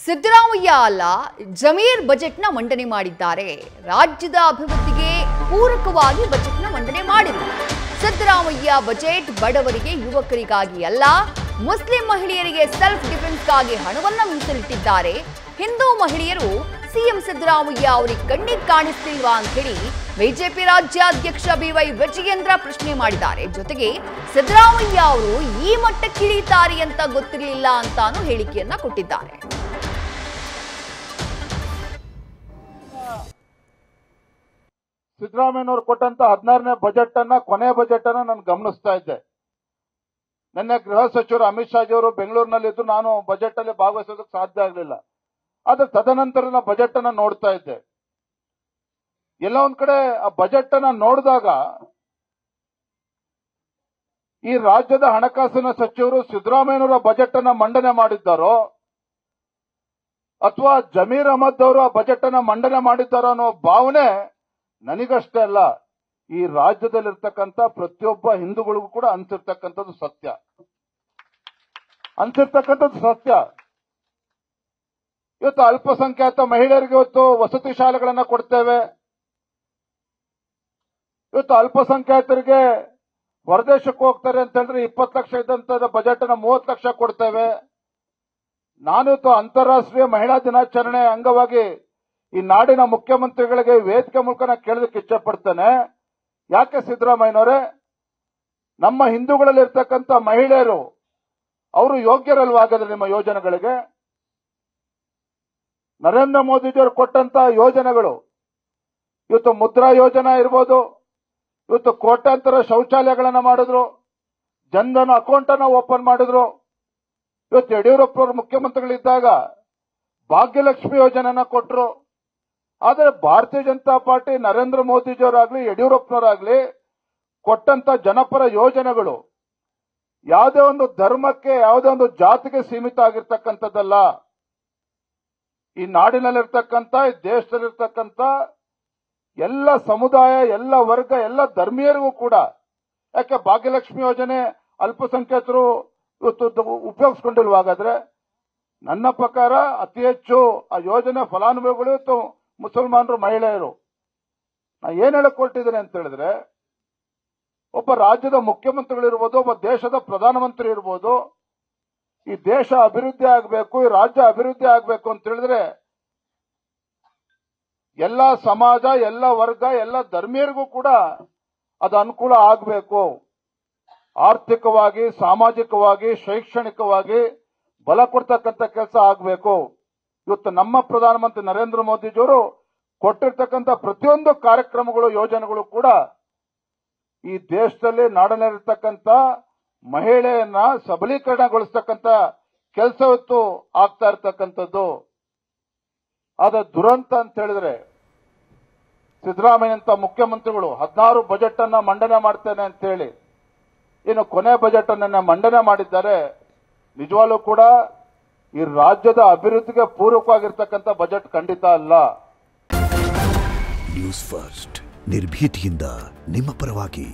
ಸಿದ್ದರಾಮಯ್ಯ ಅಲ್ಲ ಜಮೀರ್ ಬಜೆಟ್ನ ಮಂಡನೆ ಮಾಡಿದ್ದಾರೆ. ರಾಜ್ಯದ ಅಭಿವೃದ್ಧಿಗೆ ಪೂರಕವಾಗಿ ಬಜೆಟ್ನ ಮಂಡನೆ ಮಾಡಿದರು. ಸಿದ್ದರಾಮಯ್ಯ ಬಜೆಟ್ ಬಡವರಿಗೆ ಯುವಕರಿಗಾಗಿ ಅಲ್ಲ, ಮುಸ್ಲಿಂ ಮಹಿಳೆಯರಿಗೆ ಸೆಲ್ಫ್ ಡಿಫೆನ್ಸ್ಗಾಗಿ ಹಣವನ್ನ ಮೀಸಲಿಟ್ಟಿದ್ದಾರೆ. ಹಿಂದೂ ಮಹಿಳೆಯರು ಸಿಎಂ ಸಿದ್ದರಾಮಯ್ಯ ಅವರಿಗೆ ಕಣ್ಣಿಗೆ ಕಾಣಿಸ್ತಿಲ್ವಾ ಅಂತ ಹೇಳಿ ಬಿಜೆಪಿ ರಾಜ್ಯಾಧ್ಯಕ್ಷ ಬಿವೈ ವಿಜಯೇಂದ್ರ ಪ್ರಶ್ನೆ ಮಾಡಿದ್ದಾರೆ. ಜೊತೆಗೆ ಸಿದ್ದರಾಮಯ್ಯ ಅವರು ಈ ಮಟ್ಟಕ್ಕಿಳಿತಾರೆ ಅಂತ ಗೊತ್ತಿರಲಿಲ್ಲ ಅಂತಾನು ಹೇಳಿಕೆಯನ್ನ ಕೊಟ್ಟಿದ್ದಾರೆ. ಸಿದ್ದರಾಮಯ್ಯನವರು ಕೊಟ್ಟಂತ 16ನೇ ಬಜೆಟ್ ಅನ್ನ ಕೊನೆ ಬಜೆಟ್ ಅನ್ನ ನಾನು ಗಮನಿಸ್ತಾ ಇದ್ದೆ. ನಿನ್ನೆ ಗೃಹ ಸಚಿವರು ಅಮಿತ್ ಶಾ ಅವರು ಬೆಂಗಳೂರಿನಲ್ಲಿದ್ದು ನಾನು ಬಜೆಟ್ ಅಲ್ಲಿ ಭಾಗವಹಿಸೋದಕ್ಕೆ ಸಾಧ್ಯ ಆಗಲಿಲ್ಲ. ಆದ್ರೆ ತದನಂತರ ಬಜೆಟ್ ಅನ್ನ ನೋಡ್ತಾ ಇದ್ದೆ. ಎಲ್ಲ ಒಂದ್ ಕಡೆ ಆ ಬಜೆಟ್ ಅನ್ನ ನೋಡಿದಾಗ ಈ ರಾಜ್ಯದ ಹಣಕಾಸಿನ ಸಚಿವರು ಸಿದ್ದರಾಮಯ್ಯನವರ ಬಜೆಟ್ ಅನ್ನ ಮಂಡನೆ ಮಾಡಿದ್ದಾರೋ ಅಥವಾ ಜಮೀರ್ ಅಹಮದ್ ಅವರು ಆ ಬಜೆಟ್ ಅನ್ನ ಮಂಡನೆ ಮಾಡಿದ್ದಾರೋ ಅನ್ನೋ ಭಾವನೆ ನನಗಷ್ಟೇ ಅಲ್ಲ, ಈ ರಾಜ್ಯದಲ್ಲಿರ್ತಕ್ಕಂಥ ಪ್ರತಿಯೊಬ್ಬ ಹಿಂದೂಗಳಿಗೂ ಕೂಡ ಅನ್ಸಿರ್ತಕ್ಕಂಥದ್ದು ಸತ್ಯ. ಇವತ್ತು ಅಲ್ಪಸಂಖ್ಯಾತ ಮಹಿಳೆಯರಿಗೆ ಇವತ್ತು ವಸತಿ ಶಾಲೆಗಳನ್ನ ಕೊಡ್ತೇವೆ. ಇವತ್ತು ಅಲ್ಪಸಂಖ್ಯಾತರಿಗೆ ಹೊರದೇಶಕ್ಕೆ ಹೋಗ್ತಾರೆ ಅಂತ ಹೇಳಿದ್ರೆ 20 ಲಕ್ಷ ಇದ್ದಂತ ಬಜೆಟ್ ಅನ್ನ 30 ಲಕ್ಷ ಕೊಡ್ತೇವೆ. ನಾನಿವತ್ತು ಅಂತಾರಾಷ್ಟ್ರೀಯ ಮಹಿಳಾ ದಿನಾಚರಣೆ ಅಂಗವಾಗಿ ಈ ನಾಡಿನ ಮುಖ್ಯಮಂತ್ರಿಗಳಿಗೆ ವೇದಿಕೆ ಮೂಲಕ ನಾನು ಕೇಳೋದಕ್ಕೆ ಇಚ್ಛೆ ಪಡ್ತೇನೆ. ಯಾಕೆ ಸಿದ್ದರಾಮಯ್ಯನವರೇ, ನಮ್ಮ ಹಿಂದೂಗಳಲ್ಲಿ ಇರ್ತಕ್ಕಂಥ ಮಹಿಳೆಯರು ಅವರು ಯೋಗ್ಯರಲ್ವಾಗಾದ್ರೆ ನಿಮ್ಮ ಯೋಜನೆಗಳಿಗೆ? ನರೇಂದ್ರ ಮೋದಿಜಿಯವರು ಕೊಟ್ಟಂತ ಯೋಜನೆಗಳು ಇವತ್ತು ಮುದ್ರಾ ಯೋಜನಾ ಇರ್ಬೋದು, ಇವತ್ತು ಕೋಟ್ಯಾಂತರ ಶೌಚಾಲಯಗಳನ್ನ ಮಾಡಿದ್ರು, ಜನ್ಧನ್ ಅಕೌಂಟ್ ಅನ್ನ ಓಪನ್ ಮಾಡಿದ್ರು. ಇವತ್ತು ಯಡಿಯೂರಪ್ಪನವರು ಮುಖ್ಯಮಂತ್ರಿಗಳಿದ್ದಾಗ ಭಾಗ್ಯಲಕ್ಷ್ಮಿ ಯೋಜನೆಯನ್ನ ಕೊಟ್ಟರು. ಆದರೆ ಭಾರತೀಯ ಜನತಾ ಪಾರ್ಟಿ ನರೇಂದ್ರ ಮೋದಿಜಿಯವರಾಗ್ಲಿ ಯಡಿಯೂರಪ್ಪನವರಾಗ್ಲಿ ಕೊಟ್ಟಂತ ಜನಪರ ಯೋಜನೆಗಳು ಯಾವುದೇ ಒಂದು ಧರ್ಮಕ್ಕೆ ಯಾವುದೇ ಒಂದು ಜಾತಿಗೆ ಸೀಮಿತ ಆಗಿರ್ತಕ್ಕಂಥದ್ದಲ್ಲ. ಈ ನಾಡಿನಲ್ಲಿರ್ತಕ್ಕಂಥ ಈ ದೇಶದಲ್ಲಿರ್ತಕ್ಕಂಥ ಎಲ್ಲ ಸಮುದಾಯ, ಎಲ್ಲ ವರ್ಗ, ಎಲ್ಲ ಧರ್ಮೀಯರಿಗೂ ಕೂಡ. ಯಾಕೆ ಭಾಗ್ಯಲಕ್ಷ್ಮಿ ಯೋಜನೆ ಅಲ್ಪಸಂಖ್ಯಾತರು ಇವತ್ತು ಉಪಯೋಗಿಸ್ಕೊಂಡಿಲ್ವಾಗಾದ್ರೆ? ನನ್ನ ಪ್ರಕಾರ ಅತಿ ಹೆಚ್ಚು ಆ ಯೋಜನೆ ಫಲಾನುಭವಿಗಳು ಇವತ್ತು ಮುಸಲ್ಮಾನರು, ಮಹಿಳೆಯರು. ನಾ ಏನ್ ಹೇಳಿಕೊಟ್ಟಿದ್ದೇನೆ ಅಂತ ಹೇಳಿದ್ರೆ, ಒಬ್ಬ ರಾಜ್ಯದ ಮುಖ್ಯಮಂತ್ರಿಗಳಿರ್ಬೋದು, ಒಬ್ಬ ದೇಶದ ಪ್ರಧಾನಮಂತ್ರಿ ಇರ್ಬೋದು, ಈ ದೇಶ ಅಭಿವೃದ್ಧಿ ಆಗಬೇಕು, ಈ ರಾಜ್ಯ ಅಭಿವೃದ್ಧಿ ಆಗಬೇಕು ಅಂತ ಹೇಳಿದ್ರೆ ಎಲ್ಲ ಸಮಾಜ, ಎಲ್ಲ ವರ್ಗ, ಎಲ್ಲ ಧರ್ಮೀಯರಿಗೂ ಕೂಡ ಅದು ಅನುಕೂಲ ಆಗಬೇಕು. ಆರ್ಥಿಕವಾಗಿ, ಸಾಮಾಜಿಕವಾಗಿ, ಶೈಕ್ಷಣಿಕವಾಗಿ ಬಲ ಕೊಡ್ತಕ್ಕಂಥ ಕೆಲಸ ಆಗಬೇಕು. ಇವತ್ತು ನಮ್ಮ ಪ್ರಧಾನಮಂತ್ರಿ ನರೇಂದ್ರ ಮೋದಿಜಿಯವರು ಕೊಟ್ಟಿರ್ತಕ್ಕಂಥ ಪ್ರತಿಯೊಂದು ಕಾರ್ಯಕ್ರಮಗಳು, ಯೋಜನೆಗಳು ಕೂಡ ಈ ದೇಶದಲ್ಲಿ ನಾಡಿನಲ್ಲಿರ್ತಕ್ಕಂಥ ಮಹಿಳೆಯನ್ನ ಸಬಲೀಕರಣಗೊಳಿಸ್ತಕ್ಕಂಥ ಕೆಲಸ ಇವತ್ತು ಆಗ್ತಾ ಇರ್ತಕ್ಕಂಥದ್ದು. ಆದ್ರೆ ದುರಂತ ಅಂತ ಹೇಳಿದ್ರೆ, ಸಿದ್ದರಾಮಯ್ಯಂತ ಮುಖ್ಯಮಂತ್ರಿಗಳು 16 ಬಜೆಟ್ ಅನ್ನ ಮಂಡನೆ ಮಾಡ್ತೇನೆ ಅಂತ ಹೇಳಿ ಇನ್ನು ಕೊನೆ ಬಜೆಟ್ ಅನ್ನ ಮಂಡನೆ ಮಾಡಿದ್ದಾರೆ. ನಿಜವಾಗ್ಲೂ ಕೂಡ ಈ ರಾಜ್ಯದ ಅಭಿವೃದ್ಧಿಗೆ ಪೂರಕವಾಗಿರ್ತಕ್ಕಂಥ ಬಜೆಟ್ ಖಂಡಿತ ಅಲ್ಲ. ನ್ಯೂಸ್ ಫಸ್ಟ್ ನಿರ್ಭೀತಿಯಿಂದ ನಿಮ್ಮ ಪರವಾಗಿ.